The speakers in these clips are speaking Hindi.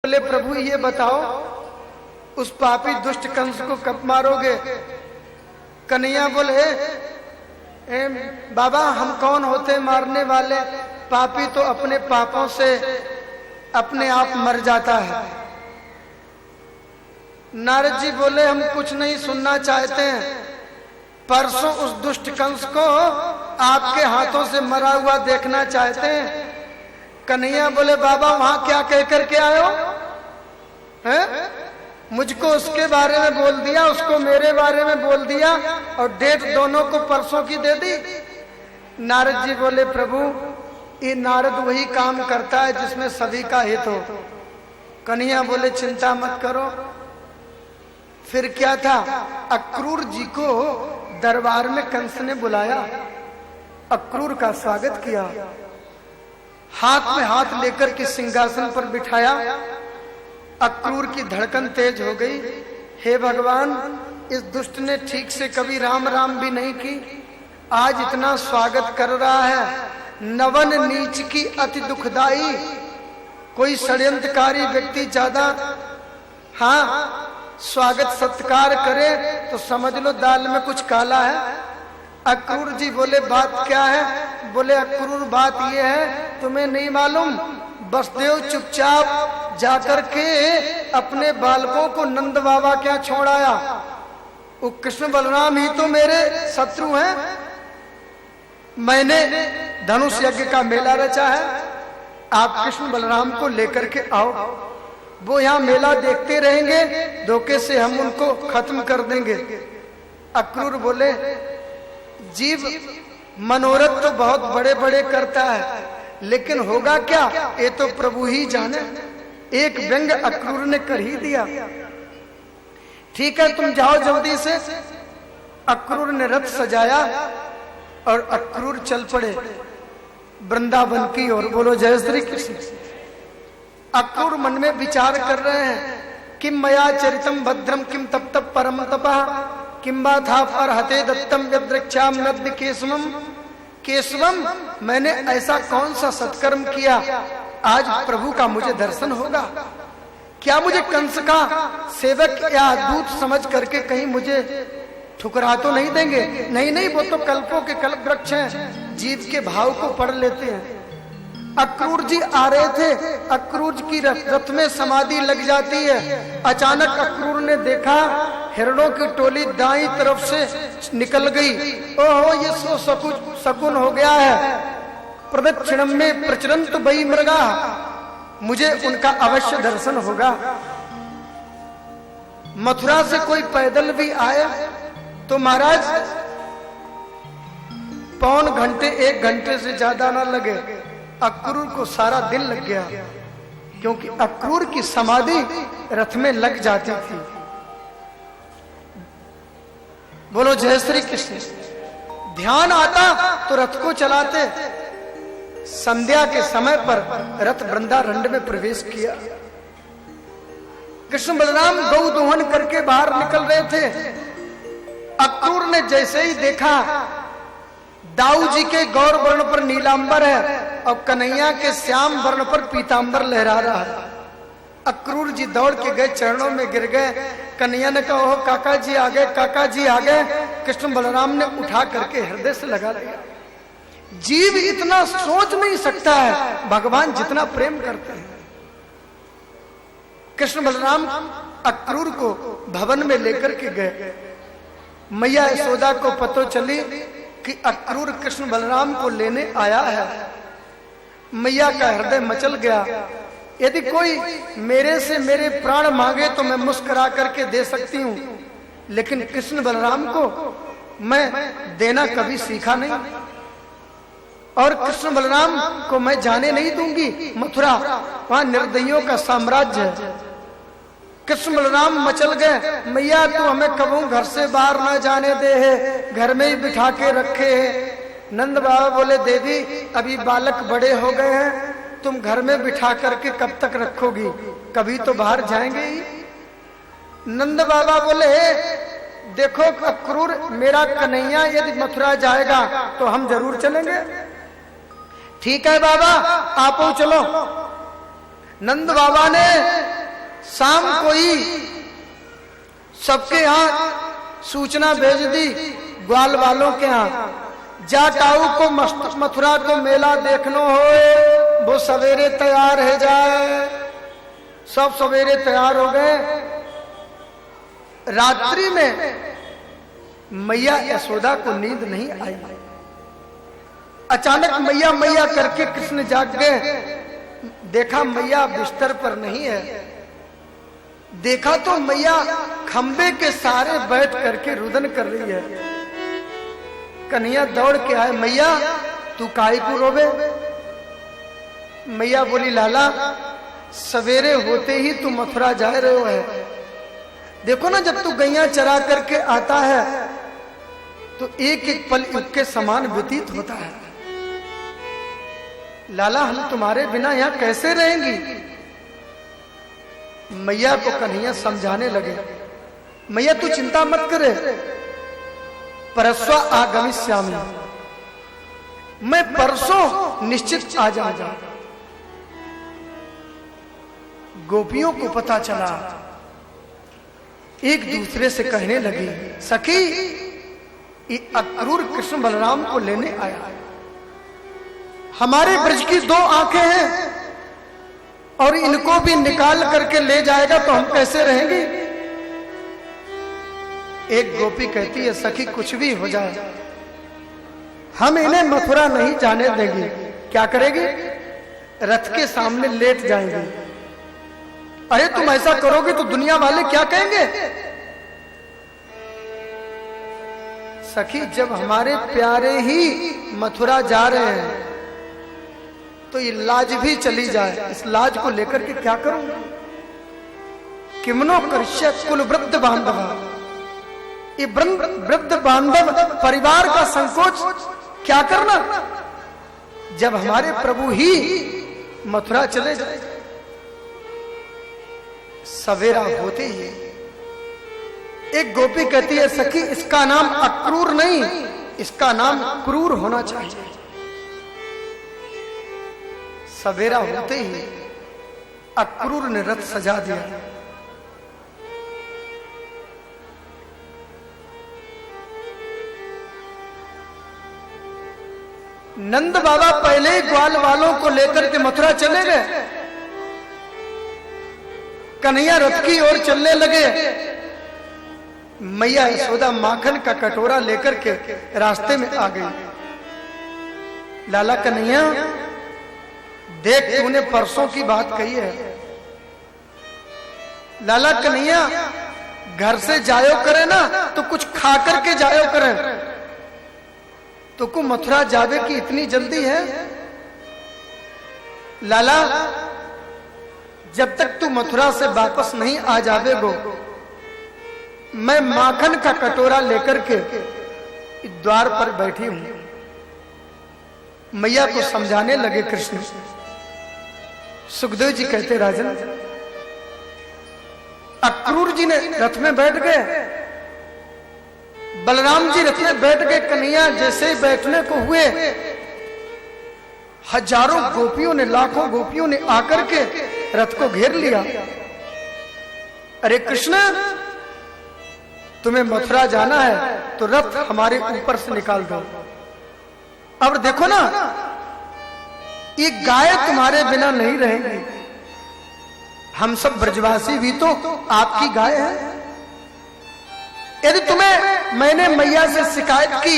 बोले प्रभु ये बताओ उस पापी दुष्ट कंस को कब मारोगे? कन्हैया बोले बाबा हम कौन होते मारने वाले, पापी तो अपने पापों से अपने आप मर जाता है। नारद जी बोले हम कुछ नहीं सुनना चाहते हैं, परसों उस दुष्ट कंस को आपके हाथों से मरा हुआ देखना चाहते हैं। कन्हैया बोले बाबा वहां क्या कह करके आए हो? हैं? मुझको उसके बारे में बोल दिया, उसको मेरे बारे में बोल दिया और डेट दोनों को परसों की दे दी। नारद जी बोले प्रभु ये नारद वही काम करता है जिसमें सभी का हित हो। कन्हैया बोले चिंता मत करो। फिर क्या था, अक्रूर जी को दरबार में कंस ने बुलाया, अक्रूर का स्वागत किया, हाथ में हाथ लेकर के सिंहासन पर बिठाया। अक्रूर की धड़कन तेज हो गई। हे भगवान इस दुष्ट ने ठीक से कभी राम राम भी नहीं की, आज इतना स्वागत कर रहा है। नवन नीच की अति दुखदाई, कोई षड्यंत्रकारी व्यक्ति ज्यादा स्वागत सत्कार करे तो समझ लो दाल में कुछ काला है। अक्रूर जी बोले बात क्या है? बोले अक्रूर बात ये है तुम्हें नहीं मालूम, वसुदेव चुपचाप जाकर के अपने बालकों को नंद बाबा क्या छोड़ाया। वो कृष्ण बलराम ही तो मेरे शत्रु हैं। मैंने धनुष यज्ञ का मेला रचा है, आप कृष्ण बलराम को लेकर के आओ, वो यहाँ मेला देखते रहेंगे, धोखे से हम उनको खत्म कर देंगे। अक्रूर बोले जीव मनोरथ तो बहुत बड़े बड़े करता है, लेकिन होगा क्या ये तो प्रभु ही जाने। एक व्यंग अक्रूर ने कर ही दिया। ठीक है तुम जाओ जल्दी से। अक्रूर ने रथ सजाया और अक्रूर चल पड़े वृंदावन की ओर। बोलो जय श्री कृष्ण। अक्रूर मन में विचार कर रहे हैं किम मया चरितम भद्रम किम तप तप परम तपः किम बा था अर्हते दत्तम यद्रक्षाम नद्य केशवम। केशवम मैंने ऐसा कौन सा सत्कर्म किया आज प्रभु का मुझे दर्शन होगा? क्या मुझे कंस का सेवक या दूत समझ करके कहीं मुझे ठुकरा तो नहीं देंगे? नहीं नहीं, वो तो कल्पों के कल्प वृक्ष हैं, जीव के भाव को पढ़ लेते हैं। अक्रूर जी आ रहे थे, अक्रूर की रथ में समाधि लग जाती है। अचानक अक्रूर ने देखा हिरणों की टोली दाईं तरफ से निकल गई। ओहो ये सो शकुन हो गया है। प्रदक्षिणम में प्रचरंत बई मृगा, मुझे उनका अवश्य दर्शन होगा। मथुरा से कोई पैदल भी आए तो महाराज पौन घंटे एक घंटे से ज्यादा ना लगे। अक्रूर को सारा दिन लग गया, क्योंकि अक्रूर की समाधि रथ में लग जाती थी। बोलो जय श्री कृष्ण। ध्यान आता तो रथ को चलाते। संध्या के समय पर रथ वृंदारण्य में प्रवेश किया। कृष्ण बलराम गौ दोहन करके बाहर निकल रहे थे। अक्रूर ने जैसे ही देखा दाऊ जी के गौर वर्ण पर नीलांबर है और कन्हैया के श्याम वर्ण पर पीतांबर लहरा रहा है। अक्रूर जी दौड़ के गए, चरणों में गिर गए। कन्हैया ने कहा ओह काका जी आ गए, काका जी आ गए। कृष्ण बलराम ने उठा करके हृदय से लगा लिया। जीव इतना सोच नहीं सकता है भगवान जितना प्रेम करते हैं। कृष्ण बलराम अक्रूर को भवन में लेकर के गए। मैया यशोदा को पता चली कि अक्रूर कृष्ण बलराम को लेने आया है। मैया का हृदय मचल गया। यदि कोई मेरे से मेरे प्राण मांगे तो मैं मुस्कुरा करके दे सकती हूँ, लेकिन कृष्ण बलराम को मैं देना कभी सीखा नहीं, और कृष्ण बलराम को मैं जाने नहीं दूंगी मथुरा, वहां निर्दयियों का साम्राज्य है। कृष्ण बलराम मचल गए। मैया तू हमें कबू घर से बाहर ना जाने दे है, घर में ही बिठा के रखे है। नंद बाबा बोले देवी अभी बालक बड़े हो गए हैं, तुम घर में बिठा करके कब तक रखोगी, कभी तो बाहर जाएंगे ही। नंद बाबा बोले देखो अक्रूर मेरा कन्हैया यदि मथुरा जाएगा तो हम जरूर चलेंगे। ठीक है बाबा आप चलो। नंद बाबा ने शाम को ही सबके यहाँ सूचना भेज दी, ग्वाल वालों के यहाँ, जाटाऊ को मथुरा को मेला देखनो हो, वो सवेरे तैयार है जाए। सब सवेरे तैयार हो गए। रात्रि में मैया यशोदा को नींद नहीं आई। अचानक मैया मैया करके कृष्ण जाग गए। देखा मैया बिस्तर पर नहीं है। देखा तो मैया खंबे के सहारे बैठ करके रुदन कर रही है। कन्हैया दौड़ के आए, मैया तू काहे को रोवे? मैया बोली, लाला सवेरे होते ही तू मथुरा जा रहे हो है। देखो ना, जब तू गैया चरा करके आता है तो एक एक पल युग के समान व्यतीत होता है। लाला हम तुम्हारे बिना यहाँ कैसे रहेंगी? मैया को कन्हैया समझाने लगे, मैया तू चिंता मत करे, परस्वा आगमिष्यामि, मैं परसों निश्चित आ जाऊंगा। गोपियों को पता चला, एक दूसरे से कहने लगी, सखी ये अक्रूर कृष्ण बलराम को लेने आया। हमारे ब्रज की 2 आंखें हैं और इनको भी निकाल करके ले जाएगा तो हम कैसे रहेंगे? एक गोपी कहती है, सखी कुछ भी हो जाए हम इन्हें मथुरा नहीं जाने देंगे। क्या करेगी? रथ के सामने लेट जाएंगे। अरे तुम ऐसा करोगे तो दुनिया वाले क्या कहेंगे? सखी जब हमारे प्यारे ही मथुरा जा रहे हैं तो ये लाज भी चली जाए, इस लाज को लेकर के क्या करूं? किमनो कर्ष्य कुल वृद्ध बांधव, ये वृद्ध बांधव परिवार का संकोच क्या करना जब हमारे प्रभु ही मथुरा चले जाए। सवेरा होते ही एक गोपी कहती है, सखी इसका नाम अक्रूर नहीं, इसका नाम क्रूर होना चाहिए। सवेरा होते ही अक्रूर ने रथ सजा दिया। नंद बाबा पहले ही ग्वाल वालों को लेकर के मथुरा चले गए। कन्हैया रथ की ओर चलने लगे। मैया यशोदा माखन का कटोरा लेकर के रास्ते में आ गई। लाला कन्हैया देख, तूने परसों की बात कही है। लाला कन्हैया घर से जायो करे ना तो कुछ खा करके जायो करे। तो को मथुरा जावे की इतनी जल्दी है? लाला जब तक तू मथुरा से वापस नहीं आ जावेगो, मैं माखन का कटोरा लेकर के द्वार पर बैठी हूं। मैया को समझाने लगे कृष्ण। सुखदेव जी कहते, राजन अक्रूर जी ने रथ में बैठ गए, बलराम जी रथ में बैठ गए। कन्हैया जैसे ही बैठने को हुए, हजारों गोपियों ने, लाखों गोपियों ने आकर के रथ को घेर लिया। अरे कृष्ण, तुम्हें मथुरा जाना है तो रथ हमारे ऊपर से निकाल दो। अब देखो ना, ये गाय तुम्हारे बिना नहीं रहेंगी। हम सब ब्रजवासी भी तो आपकी गाय है। यदि तुम्हें मैंने मैया से शिकायत की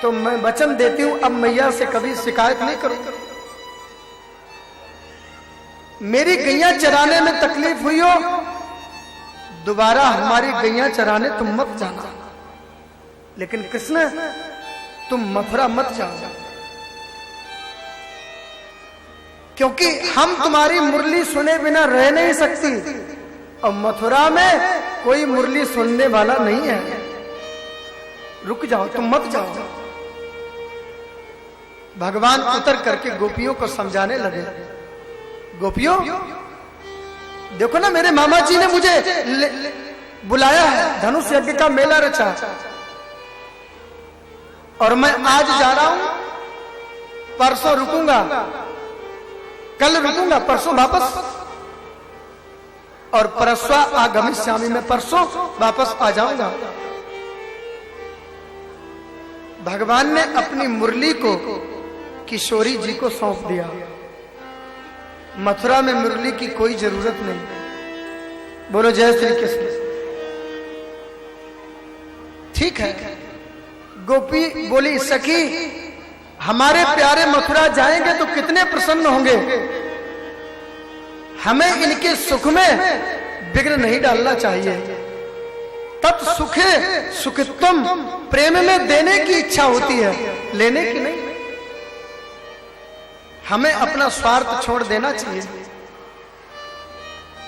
तो मैं वचन देती हूं अब मैया से कभी शिकायत नहीं करूंगा। मेरी गैया चराने में तकलीफ हुई हो, दोबारा हमारी गैया चराने तुम मत जाना। लेकिन कृष्ण तुम मथुरा मत जाओ, क्योंकि हम तुम्हारी मुरली सुने बिना रह नहीं सकती और मथुरा में कोई मुरली सुनने वाला नहीं है। रुक जाओ, तुम मत जाओ। भगवान उतर करके गोपियों को समझाने लगे। गोपियों देखो ना, मेरे मामा जी ने मुझे बुलाया है, धनुष यज्ञ का मेला रचा और मैं आज जा रहा हूं, परसों रुकूंगा, कल रुकूंगा, परसों वापस। और परस्वा आगमिष्यामि, मैं परसों वापस आ जाऊंगा। भगवान ने अपनी मुरली को किशोरी जी को सौंप दिया। मथुरा में मुरली की कोई जरूरत नहीं। बोलो जय श्री कृष्ण। ठीक है, गोपी बोली सखी हमारे प्यारे मथुरा जाएंगे तो कितने प्रसन्न होंगे, हमें इनके सुख में विघ्न नहीं डालना चाहिए। तत् सुखे सुखित्वम, प्रेम में देने की इच्छा होती है, लेने की नहीं। हमें अपना स्वार्थ छोड़ देना चाहिए।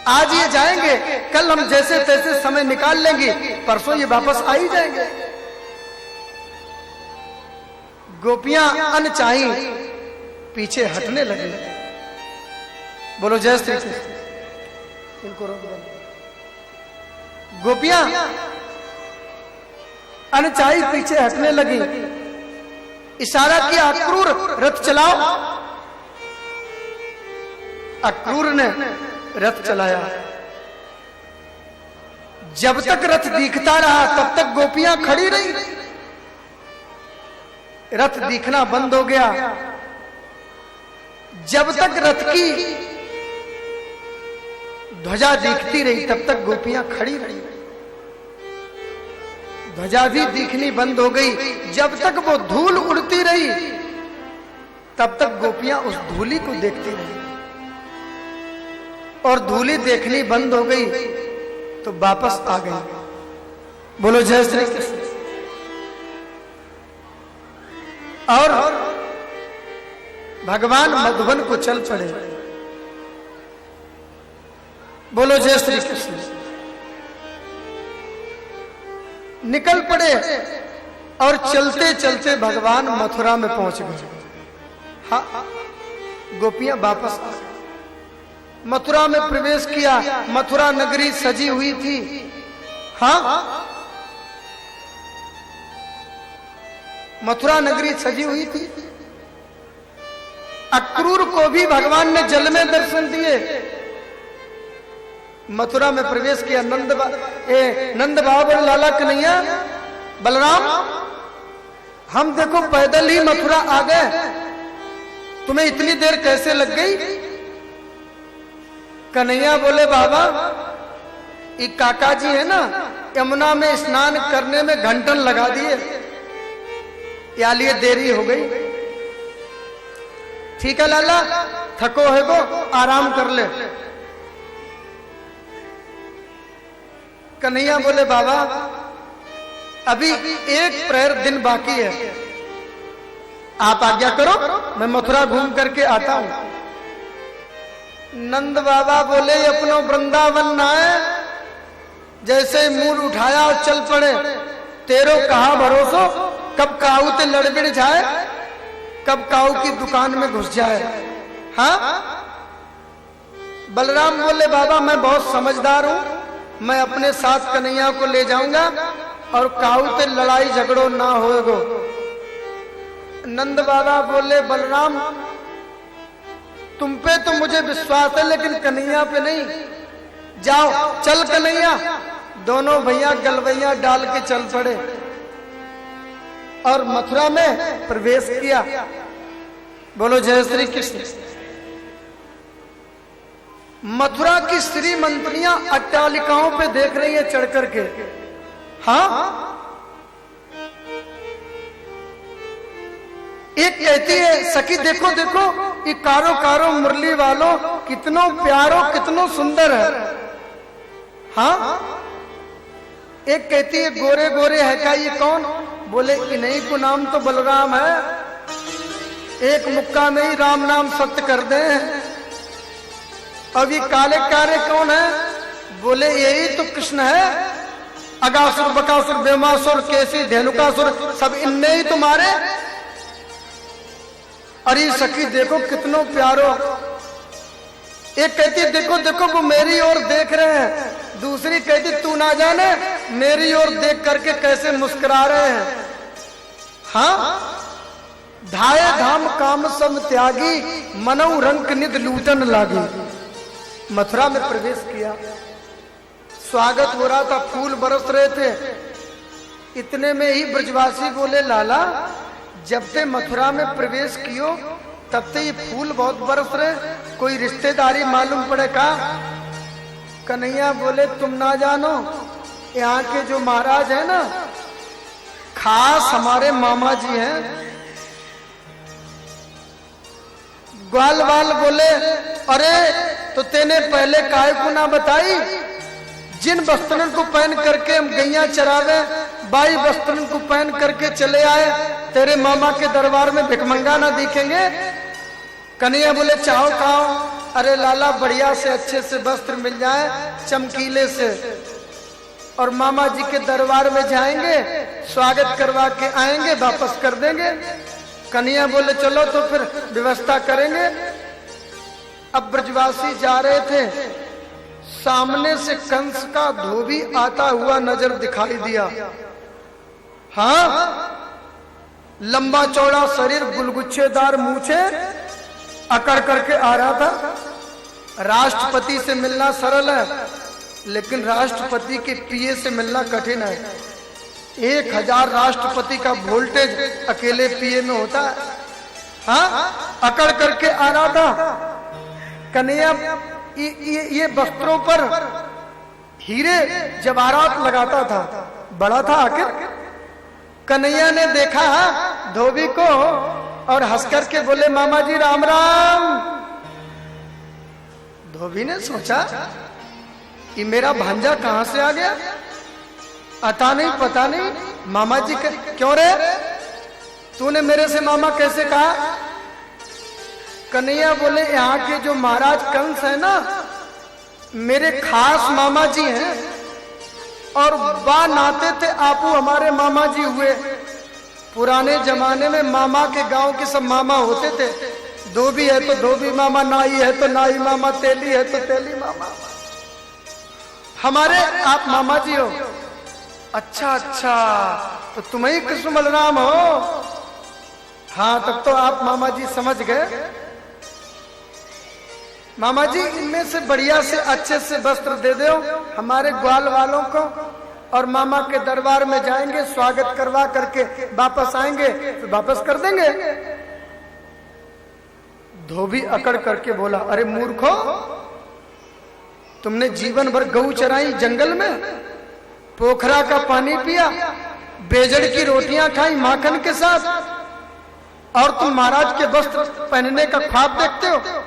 आज ये जाएंगे, कल हम जैसे तैसे समय निकाल लेंगे, परसों ये वापस आ ही जाएंगे। गोपियां अनचाही पीछे हटने लगे। बोलो जय श्री कृष्ण। इनको रोक दो। गोपियां अनचाही पीछे हटने लगी। इशारा किया अक्रूर रथ चलाओ। अक्रूर ने रथ चलाया। जब तक रथ दिखता रहा तब तक गोपियां खड़ी रही। रथ दिखना बंद हो गया। जब तक रथ की ध्वजा दिखती रही तब तक गोपियां खड़ी रही। ध्वजा भी दिखनी बंद हो गई। जब तक वो धूल उड़ती रही तब तक गोपियां उस धूली को देखती रही। और धूली देखनी बंद हो गई तो वापस आ गई। बोलो जय श्री कृष्ण। और भगवान मधुबन को चल पड़े। बोलो जय श्री कृष्ण। निकल पड़े और चलते चलते भगवान मथुरा में पहुंच गए। हाँ, गोपियां वापस आ गई। मथुरा में प्रवेश किया। मथुरा नगरी सजी हुई थी। हाँ, मथुरा नगरी सजी हुई थी। अक्रूर को भी भगवान ने जल में दर्शन दिए। मथुरा में प्रवेश किया। नंद बाबा लाला कन्हैया बलराम, हम देखो पैदल ही मथुरा आ गए, तुम्हें इतनी देर कैसे लग गई? कन्हैया बोले बाबा ये काका जी है ना, यमुना में स्नान करने में घंटन लगा दिए, या लिए देरी हो गई। ठीक है लाला, थको है वो, आराम कर ले। कन्हैया बोले बाबा अभी एक प्रहर दिन बाकी है, आप आज्ञा करो, मैं मथुरा घूम करके आता हूं। नंद बाबा बोले अपनो वृंदावन ना है, जैसे मुंह उठाया और चल पड़े। तेरो कहा भरोसो, कब काऊ ते लड़बिड़ जाए, कब काऊ की दुकान में घुस जाए। हाँ, बलराम बोले बाबा मैं बहुत समझदार हूं, मैं अपने साथ कन्हैया को ले जाऊंगा और काऊ ते लड़ाई झगड़ो ना होएगो। नंद बाबा बोले बलराम तुम पे तो मुझे विश्वास है लेकिन कन्हैया पे नहीं। जाओ चल कन्हैया। दोनों भैया गलवैया डाल के चल पड़े और मथुरा में प्रवेश किया। बोलो जय श्री कृष्ण। मथुरा की श्रीमंत्रियां अट्टालिकाओं पे देख रही है चढ़ करके। हाँ, एक कहती है सखी देखो देखो ये कारो कारो मुरली वालों कितनो प्यारो कितनो सुंदर है। हाँ, एक कहती है गोरे गोरे है क्या ये कौन? बोले इन्हीं को नाम तो बलराम है, एक मुक्का में ही राम नाम सत्य कर दे। अब ये काले कारे कौन है? बोले यही तो कृष्ण है, अगासुर बकासुर बेमासुर केसी धेनुकासुर सब इनने ही तुम्हारे। अरे सखी देखो कितनो प्यारो। एक कहती देखो देखो वो मेरी ओर देख रहे हैं, दूसरी कहती तू ना जाने मेरी ओर देख करके कैसे मुस्कुरा रहे हैं। हाँ, धाये धाम काम सम त्यागी, मनऊ रंक निध लूटन लागी। मथुरा में प्रवेश किया। स्वागत हो रहा था, फूल बरस रहे थे। इतने में ही ब्रजवासी बोले, लाला जब से मथुरा में प्रवेश कियो तब से ये फूल बहुत बरस रहे, कोई रिश्तेदारी मालूम पड़े का? कन्हैया बोले, तुम ना जानो, यहाँ के जो महाराज है ना, खास हमारे मामा जी हैं। ग्वालवाल बोले, अरे तो तेने पहले काहे को ना बताई? जिन वस्त्रन को पहन करके हम गैया चरावे, बाई वस्त्रन को पहन करके चले आए, तेरे मामा के दरबार में भिखमंगा ना दिखेंगे? कन्हैया बोले, चाहो खाओ। अरे लाला, बढ़िया से अच्छे से वस्त्र मिल जाए, चमकीले से, और मामा जी के दरबार में जाएंगे, स्वागत करवा के आएंगे, वापस कर देंगे। कन्हैया बोले, चलो तो फिर व्यवस्था करेंगे। अब ब्रजवासी जा रहे थे, सामने से कंस का धोबी आता हुआ नजर दिखाई दिया। हाँ, लंबा चौड़ा शरीर, गुलगुच्छेदार मूछे, अकड़ करके आ रहा था। राष्ट्रपति से मिलना सरल है, लेकिन राष्ट्रपति के पीए से मिलना कठिन है। 1000 राष्ट्रपति का वोल्टेज अकेले पीए में होता है। हाँ, अकड़ करके आ रहा था। कन्हैया ये वस्त्रों पर हीरे जवाहरात लगाता था, बड़ा था आखिर। कन्हैया ने देखा धोबी को और हंस करके बोले, मामा जी राम राम। धोबी ने सोचा कि मेरा भांजा कहां से आ गया, आता नहीं पता नहीं। मामा जी क्यों रे, तूने मेरे से मामा कैसे कहा? कन्हैया बोले, यहाँ के जो महाराज कंस है ना, मेरे खास मामा जी हैं, और बा नाते थे आपू हमारे मामा जी हुए। पुराने जमाने में मामा के गांव के सब मामा होते थे। धोबी है तो धोबी मामा, नाई है तो नाई मामा, तेली है तो तेली मामा। हमारे आप मामा जी हो? अच्छा अच्छा, तो तुम ही कृष्ण बलराम हो? हाँ, तब तो आप मामा जी समझ गए। मामा जी, इनमें से बढ़िया से अच्छे से वस्त्र दे दो हमारे ग्वाल वालों को, और मामा के दरबार में जाएंगे, स्वागत करवा करके वापस आएंगे, तो वापस कर देंगे। धोबी अकड़ करके बोला, अरे मूर्खो, तुमने जीवन भर गऊ चराई जंगल में, पोखरा का पानी पिया, बेजड़ की रोटियां खाई माखन के साथ, और तुम महाराज के वस्त्र पहनने का ख्वाब देखते हो?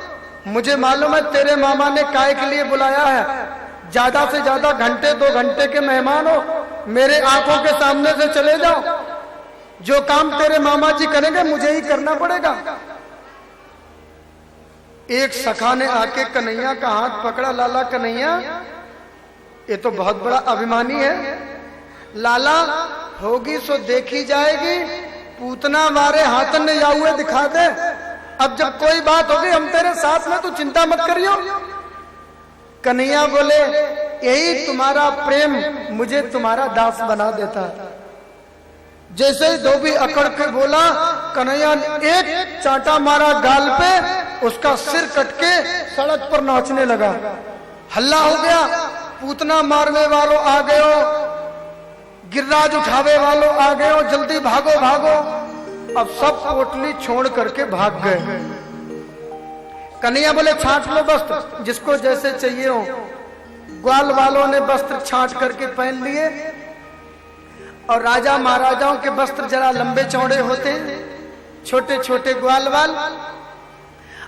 मुझे मालूम है तेरे मामा ने काहे के लिए बुलाया है। ज्यादा से ज्यादा घंटे 2 घंटे के मेहमान हो, मेरे आंखों के सामने से चले जाओ। जो काम तेरे मामा जी करेंगे मुझे ही करना पड़ेगा। एक सखा ने आके कन्हैया का हाथ पकड़ा, लाला कन्हैया, ये तो बहुत बड़ा अभिमानी है। लाला, होगी सो देखी जाएगी, पूतना मारे हाथन ने या हुए दिखा दे। अब जब कोई बात होगी हम तेरे साथ में, तो चिंता मत करियो। कन्हैया बोले, यही तुम्हारा प्रेम मुझे तुम्हारा दास बना देता। जैसे ही धोबी अकड़ के बोला, कन्हैया ने एक चांटा मारा गाल पे, उसका सिर कट के सड़क पर नाचने लगा। हल्ला हो गया, पूतना मारने वालों आ गए हो, गिर्राज उठावे वालों आ गए हो, जल्दी भागो भागो। अब सब पोटली छोड़ करके भाग गए। कन्हैया बोले, छांट लो वस्त्र, जिसको जैसे चाहिए हो। ग्वाल वालों ने वस्त्र छांट करके पहन लिए, और राजा महाराजाओं के वस्त्र जरा लंबे चौड़े होते हैं, छोटे छोटे ग्वाल वाल,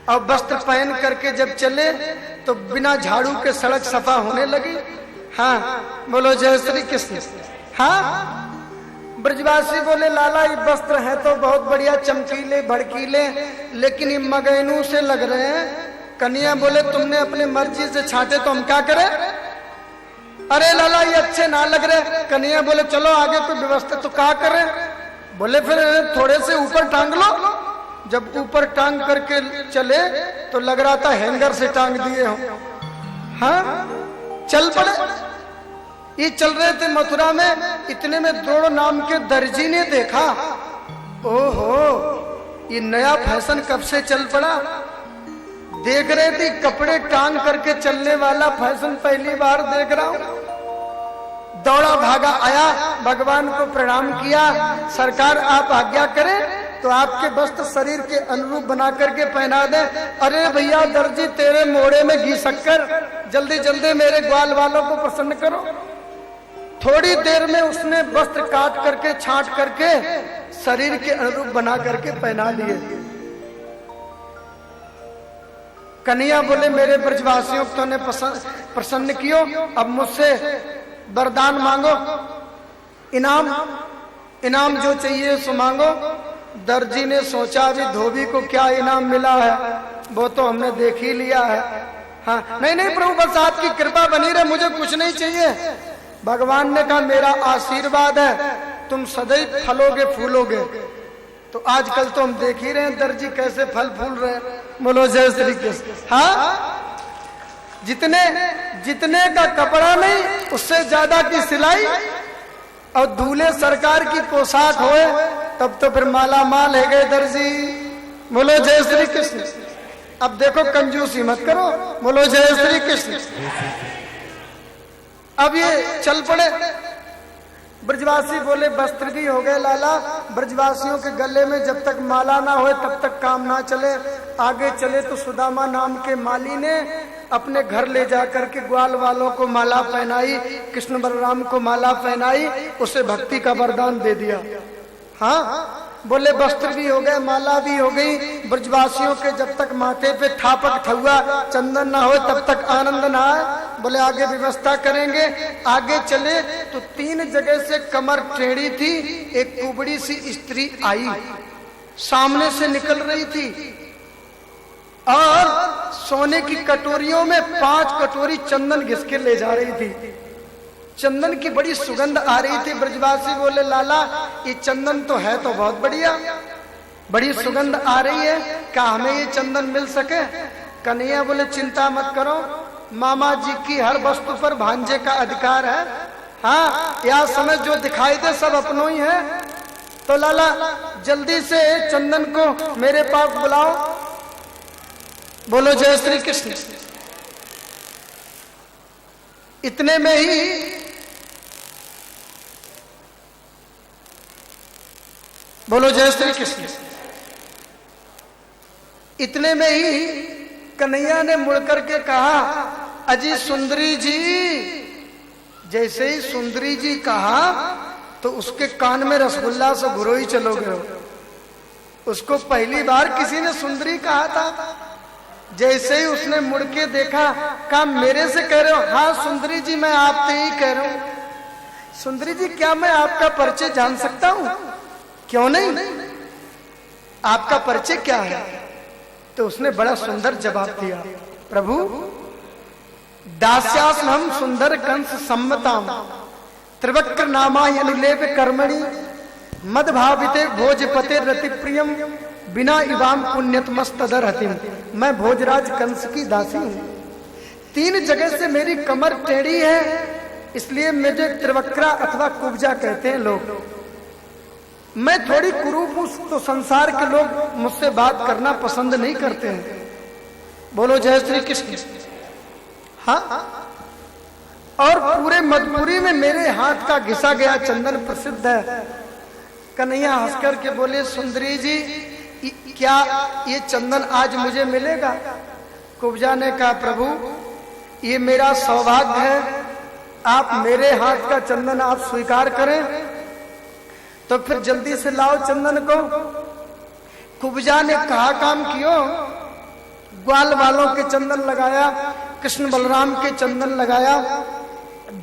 और वस्त्र पहन करके जब चले तो बिना झाड़ू के सड़क सफा होने लगी। हाँ, बोलो जय श्री कृष्ण। हाँ, ब्रजवासी बोले, लाला ये वस्त्र है तो बहुत बढ़िया, चमकीले भड़कीले, लेकिन ये मगैनू से लग रहे हैं। कन्हैया बोले, तुमने अपनी मर्जी से छांटे तो हम क्या करें? अरे लाला, ये अच्छे ना लग रहे। कन्हैया बोले, चलो आगे कोई व्यवस्था तो क्या करें? बोले, फिर थोड़े से ऊपर टांग लो। जब ऊपर टांग करके चले तो लग रहा था हैंगर से टांग दिए हो। हाँ, चल पड़े। ये चल रहे थे मथुरा में, इतने में द्रोण नाम के दर्जी ने देखा, ओहो, ये नया फैशन कब से चल पड़ा। देख रहे थे कपड़े टांग करके चलने वाला फैशन पहली बार देख रहा हूं। दौड़ा भागा आया, भगवान को प्रणाम किया, सरकार आप आज्ञा करें तो आपके वस्त्र शरीर के अनुरूप बना करके पहना दे। अरे भैया दर्जी तेरे मोड़े में घी शक्कर, जल्दी जल्दी मेरे ग्वाल वालों को प्रसन्न करो। थोड़ी देर में उसने वस्त्र काट करके छांट करके शरीर के अनुरूप बना करके पहना दिए। कन्हैया बोले मेरे ब्रजवासियों को तूने प्रसन्न कियो, अब मुझसे वरदान मांगो, इनाम जो चाहिए सो मांगो। दर्जी ने सोचा अभी धोबी को क्या इनाम मिला है वो तो हमने देख ही लिया है। हाँ नहीं प्रभु बस आपकी कृपा बनी रहे, मुझे कुछ नहीं चाहिए। भगवान ने कहा मेरा आशीर्वाद है, तुम सदैव फलोगे फूलोगे। तो आजकल तो हम देख ही रहे हैं दर्जी कैसे फल फूल रहे हैं। बोलो जय श्री कृष्ण। हाँ जितने का कपड़ा नहीं उससे ज्यादा की सिलाई, और दूल्हे सरकार की पोशाक होए तब तो फिर माला माल है गए दर्जी। बोलो जय श्री कृष्ण। अब देखो कंजूसी मत करो, बोलो जय श्री कृष्ण। अब ये चल पड़े। ब्रजवासी बोले वस्त्र भी हो गए लाला, ब्रजवासियों के गले में जब तक माला ना हो तब तक काम ना चले। आगे चले तो सुदामा नाम के माली ने अपने घर ले जाकर के ग्वाल वालों को माला पहनाई, कृष्ण बलराम को माला पहनाई, उसे भक्ति का वरदान दे दिया। हाँ बोले वस्त्र भी हो गए, माला भी हो गई। ब्रजवासियों के जब तक माथे पे थापक ठुआ चंदन ना हो तब तक आनंद ना आए। बोले आगे व्यवस्था करेंगे। आगे चले तो 3 जगह से कमर टेढ़ी थी। एक कुबड़ी सी स्त्री आई, सामने से निकल रही थी और सोने की कटोरियों में 5 कटोरी चंदन घिस के ले जा रही थी। चंदन की बड़ी सुगंध आ रही थी। ब्रजवासी बोले लाला ये चंदन तो है तो बहुत बढ़िया, बड़ी सुगंध आ रही है, क्या हमें ये चंदन मिल सके? कन्हैया बोले चिंता मत करो, मामा जी की हर वस्तु पर भांजे का अधिकार है। हाँ यह समय जो दिखाई दे सब अपनों ही है। तो लाला जल्दी से चंदन को मेरे पास बुलाओ। बोलो जय श्री कृष्ण। इतने में ही बोलो जय श्री कृष्ण। इतने में ही कन्हैया ने मुड़कर के कहा अजी सुंदरी जी। जैसे ही सुंदरी जी कहा तो उसके कान में रसगुल्ला से घुरोई चलोगे हो। उसको पहली बार किसी ने सुंदरी कहा था। जैसे ही उसने मुड़ के देखा, कहा मेरे से कह रहे हो? हाँ सुंदरी जी मैं आपसे ही कह रहा हूं। सुंदरी जी क्या मैं आपका परिचय जान सकता हूं? क्यों नहीं, आपका परिचय क्या है? तो उसने बड़ा सुंदर जवाब दिया, प्रभु दास्यास्महं सुंदर कंस सम्मताम त्रिवक्र नामाय अनुलेप कर्मणि मद भाविते भोजपते रति प्रियम बिना इवाम पुण्यतमस्तदर हतिम। मैं भोजराज कंस की दासी हूं। 3 जगह से मेरी कमर टेढ़ी है, इसलिए मुझे त्रिवक्रा अथवा कुब्जा कहते हैं लोग। मैं थोड़ी कुरूप हूं तो संसार के लोग मुझसे बात करना पसंद नहीं करते हैं। बोलो जय श्री कृष्ण। हाँ और पूरे मधुपुरी में मेरे हाथ का घिसा गया चंदन प्रसिद्ध है। कन्हैया हंसकर के बोले सुंदरी जी क्या ये चंदन आज मुझे मिलेगा? कुब्जा ने कहा प्रभु ये मेरा सौभाग्य है, आप मेरे हाथ का चंदन आप स्वीकार करें तो फिर जल्दी से लाओ चंदन को। कुब्जा ने कहा काम कियो, ग्वाल वालों के चंदन लगाया, कृष्ण बलराम के चंदन लगाया।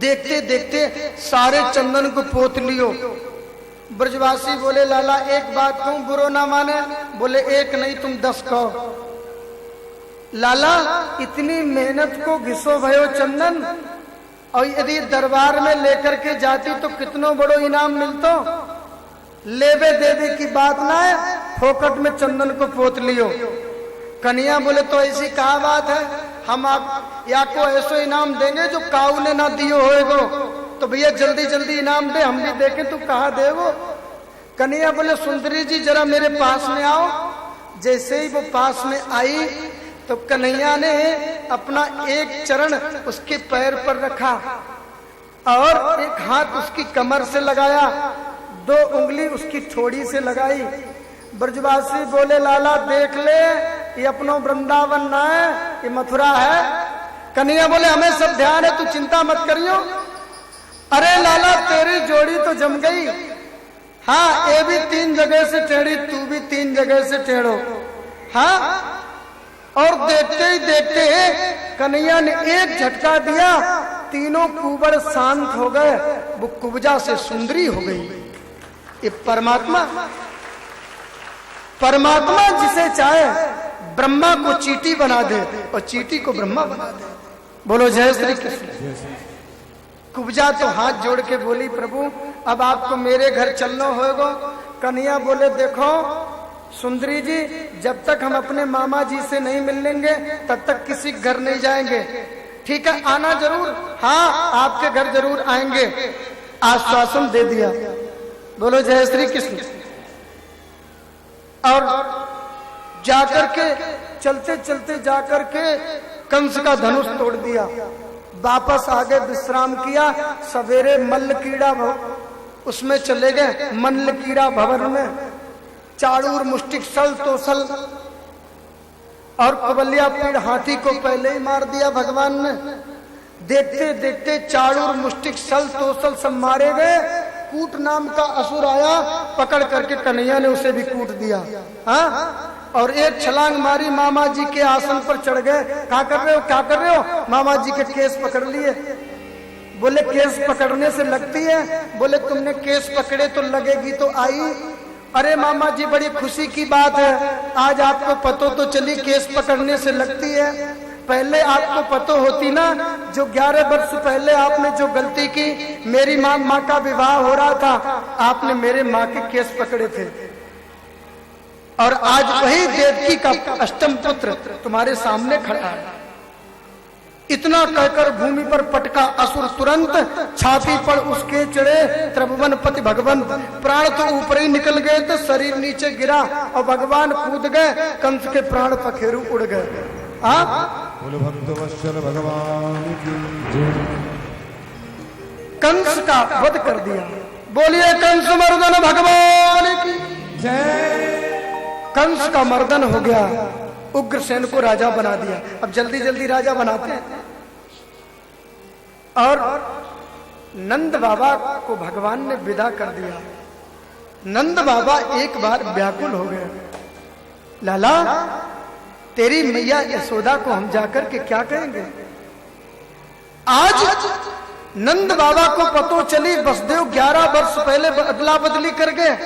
देखते देखते सारे चंदन को पोत लियो। ब्रजवासी बोले लाला एक बात कहूं बुरो ना माने? बोले एक नहीं तुम 10 कहो। लाला इतनी मेहनत को घिसो भयो चंदन, और यदि दरबार में लेकर के जाती तो कितनो बड़ो इनाम मिलतो। लेवे देवे की बात ना है, फोकट में चंदन को पोत लियो। कन्हैया बोले तो ऐसी कहा बात है, हम आप या को ऐसो इनाम देंगे जो काऊ ने ना दियो होएगो। तो भैया जल्दी जल्दी इनाम दे, हम भी देखें तू कहा दे वो। कन्हैया बोले सुंदरी जी जरा मेरे पास में आओ। जैसे ही वो पास में आई तो कन्हैया ने अपना एक चरण उसके पैर पर रखा और एक हाथ उसकी कमर से लगाया, 2 उंगली उसकी ठोड़ी से लगाई। ब्रजवासी बोले लाला देख ले, ये अपनो वृंदावन ना है, ये मथुरा है। कन्हैया बोले हमें सब ध्यान है, तू चिंता मत करियो। अरे लाला तेरी जोड़ी तो जम गई, हाँ ये भी 3 जगह से टेढ़ी, तू भी 3 जगह से टेढ़ो। हाँ, और देखते ही देखते कन्हैया ने एक झटका दिया, तीनों कुंवर शांत हो गए, वो कुब्जा से सुंदरी हो गई। ये परमात्मा, परमात्मा जिसे चाहे ब्रह्मा को चींटी बना दे और चींटी को ब्रह्मा बना दे। बोलो जय श्री कृष्ण। कुब्जा तो हाथ जोड़ के बोली प्रभु अब आपको मेरे घर चलना होगा। कन्हैया बोले देखो सुंदरी जी, जब तक हम अपने मामा जी से नहीं मिल लेंगे तब तक किसी घर नहीं जाएंगे। ठीक है, आना जरूर, हाँ आपके घर जरूर आएंगे, आश्वासन दे दिया। बोलो जय श्री कृष्ण। और जाकर के चलते चलते जाकर के कंस का धनुष तोड़ दिया, वापस आगे विश्राम किया। सवेरे मल्लकीड़ा उसमें चले गए, मल्लकीड़ा भवन में चाड़ूर मुष्टिक सल तोसल और कबलिया पीड़ हाथी को पहले ही मार दिया भगवान ने। देखते देखते चाड़ूर मुष्टिक सल तोसल सब मारे गए। कूट नाम का असुर आया, पकड़ करके कन्हैया ने उसे भी कूट दिया। हाँ, और एक छलांग मारी, मामा जी के आसन पर चढ़ गए। क्या कर रहे हो, क्या कर रहे हो? मामा जी के केस पकड़ लिए। बोले केस पकड़ने से लगती है? बोले तुमने केस पकड़े तो लगेगी तो आई। अरे मामा जी बड़ी खुशी की बात है, आज आपको पतो तो चली केस पकड़ने से लगती है। पहले आपको पतो होती ना, जो 11 वर्ष पहले आपने जो गलती की, मेरी माँ का विवाह हो रहा था, आपने मेरे माँ के केस पकड़े थे और आज वही देवकी का अष्टम पुत्र तुम्हारे सामने खड़ा है। इतना कहकर भूमि पर पटका असुर, तुरंत छाती पर उसके चढ़े त्रिभुवन पति भगवंत। प्राण तो ऊपर ही निकल गए तो शरीर नीचे गिरा और भगवान कूद गए, कंस के प्राण पखेरु उड़ गए। भगवान कंस का वध कर दिया। बोलिए कंस मर्दन भगवान की जय। कंस का मर्दन हो गया, उग्रसेन को राजा बना दिया। अब जल्दी जल्दी राजा बनाते हैं। और नंद बाबा को भगवान ने विदा कर दिया। नंद बाबा एक बार व्याकुल हो गए, लाला तेरी मैया यशोदा को हम जाकर के क्या कहेंगे? आज नंद बाबा को पतो चली वसुदेव 11 वर्ष पहले अदला बदली कर गए।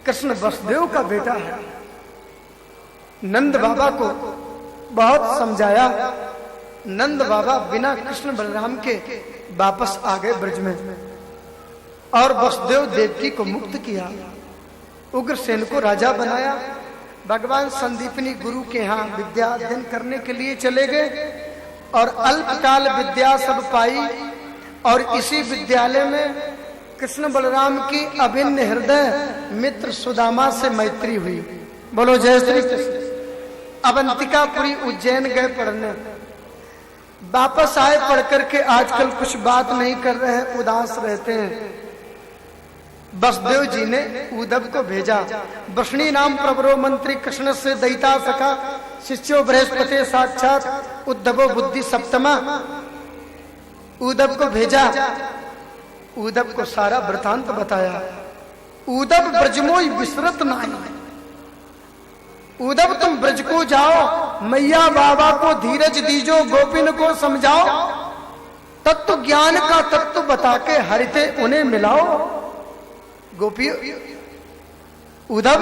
कृष्ण वसुदेव का बेटा है। नंद बाबा को बहुत समझाया। नंद बाबा बिना कृष्ण बलराम के वापस आ गए ब्रज में और वसुदेव देवकी को मुक्त किया। उग्रसेन को राजा बनाया। भगवान संदीपनी गुरु के यहाँ विद्या अध्ययन करने के लिए चले गए और अल्पकाल विद्या सब पाई। और इसी विद्यालय में कृष्ण बलराम की अभिन्न हृदय मित्र सुदामा से मैत्री हुई। बोलो जय श्री कृष्ण। अवंतिकापुरी उज्जैन गए पढ़ने, वापस आए पढ़ करके आजकल कुछ बात नहीं कर रहे हैं, उदास रहते हैं। वसुदेव जी ने उद्धव को भेजा। वृष्णी नाम प्रवरो मंत्री कृष्ण से दैता सखा, शिष्यो बृहस्पति साक्षात उद्धवो बुद्धि सप्तमा। उद्धव को भेजा। उद्धव को सारा वृतांत बताया। उद्धव ब्रजमोई विसरत नाही। उद्धव तुम ब्रज को जाओ, मैया बाबा को धीरज दीजो, गोपिन को समझाओ, तत्व ज्ञान का तत्व बता के हरिते उन्हें मिलाओ। गोपी उद्धव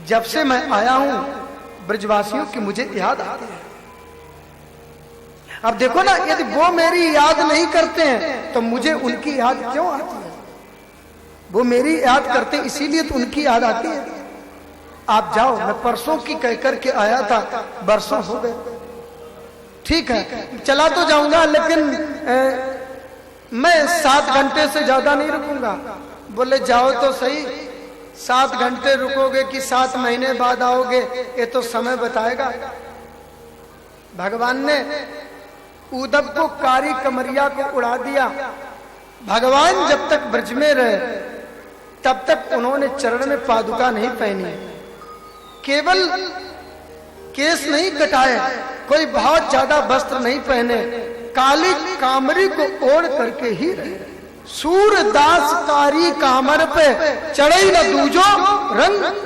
जब से मैं आया हूं ब्रजवासियों की मुझे याद आती है। अब देखो ना, यदि वो मेरी याद नहीं करते हैं तो मुझे उनकी याद क्यों आती है? वो मेरी याद करते इसीलिए तो उनकी याद आती है। आप जाओ, मैं परसों की कह करके आया था, बरसों हो गए। ठीक है, चला तो जाऊंगा लेकिन मैं 7 घंटे से ज्यादा नहीं रुकूंगा। बोले जाओ तो सही, 7 घंटे रुकोगे कि 7 महीने बाद आओगे, ये तो समय बताएगा। भगवान ने उद्धव को कारी कमरिया को उड़ा दिया। भगवान जब तक ब्रज में रहे तब तक उन्होंने चरण में पादुका नहीं पहनी, केवल केस नहीं कटाए, कोई बहुत ज्यादा वस्त्र नहीं पहने, काली कामरी को ओढ़ करके ही रहे। सूरदास कारी कामर पे चढ़ई न दूजो रंग